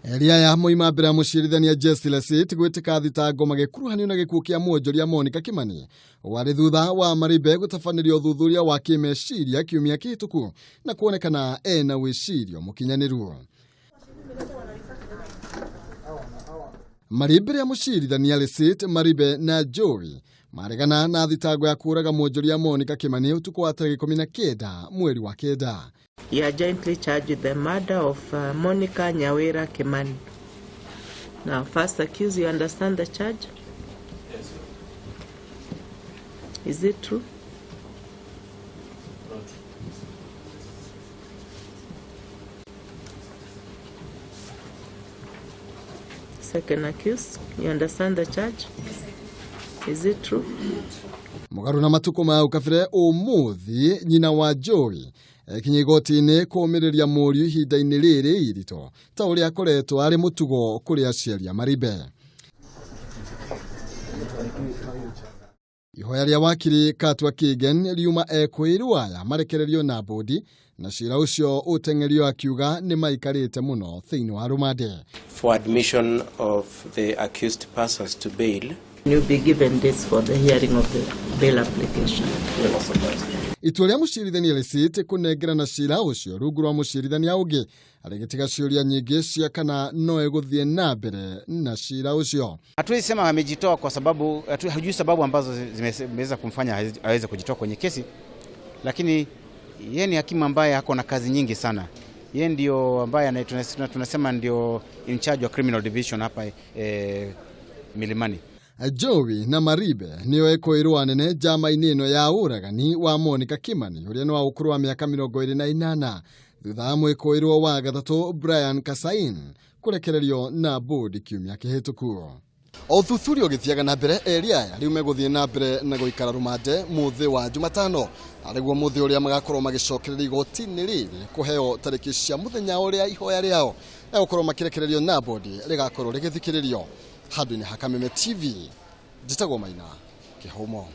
Elia ya moima mbere mucirithania Jesse Lesit gwitika thitango magikuruhanio na gikuo kia mwonjoria Monica Kimani wari thutha wa Maribe gutafanirio thuthuria wa kimeciria kiumia kihituku na kuonekana ena wicirio mukinyaniru. Maribe ya mucirithania Lesit, Maribe na Joey maregana na thitango ya kuraga mwonjoria Monica Kimani utuku wa tariki 19 mweri wa kenda. You are jointly charged with the murder of Monica Nyawira Kimani. Now, first accused, you understand the charge? Yes. Is it true? Not true. Second accused, you understand the charge? Is it true? Mugaru na matuko mau kafire umuthi nyina wa Joey kinyigoti-ini kumiriria muriu ihinda-ini riri irito ta uria akoretwo ari mutugo kuri aciari a Maribe. Ihoya ria wakiri Katwa Kigen riuma ekwirwa ya marekererio na bodi na cira ucio utengerio akiuga ni maikarite muno thiini wa rumande. For admission of the accused persons to bail, You be given this for the hearing of the bail application. Itua ria mucirithania Lesit kunengera na cira ucio rungu rwa mucirithania ungi arigitiga ciuria nyingi cia kana no eguthie na mbere na cira ucio. Hatuwezi sema amejitoa kwa sababu hajui sababu ambazo zimeweza kumfanya aweze kujitoa kwenye kesi, lakini yeye ni hakimu ambaye hako na kazi nyingi sana. Yeye ndio ambaye tunasema ndio in charge wa criminal division hapa Milimani. Joey na Maribe niyo ekwirwa nene jama-ini ino ya uragani wa Monica Kimani uria no ukuru wa miaka 28 thutha mwikoirwo wa gathatu Brian Kasain kurekererio na bodi kiumia kihituku. Uthuthuria githiaga na mbere Elia riu meguthie na mbere na guikara rumande muthi wa Jumatano ariguo muthi uria magakorwo magicokereria igoti-ini riri kuheo tariki cia muthenya uria ihoya riao na gukorwo makirekererio na bodi rigakorwo rigithikiririo. Handu-ini ha Kameme TV, Njitagwo Maina, Kihumo.